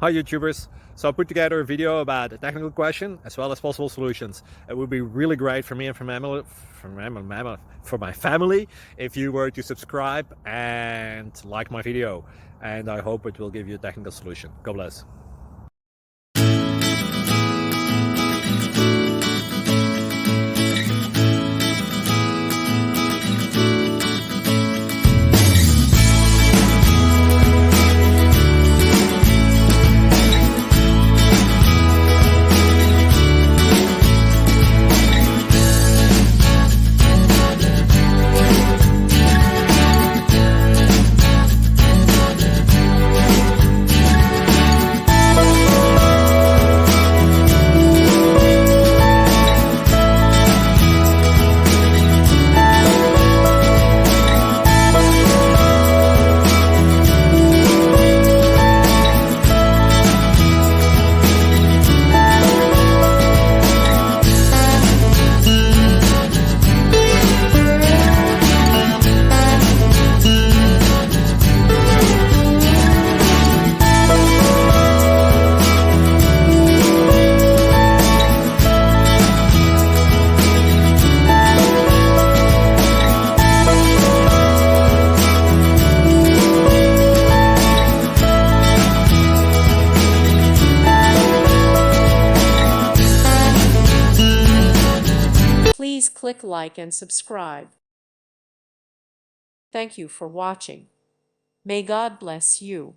Hi YouTubers! So I put together a video about a technical question as well as possible solutions. It would be really great for me and for my family if you were to subscribe and like my video, and I hope it will give you a technical solution. God bless. Please click like and subscribe. Thank you for watching. May God bless you.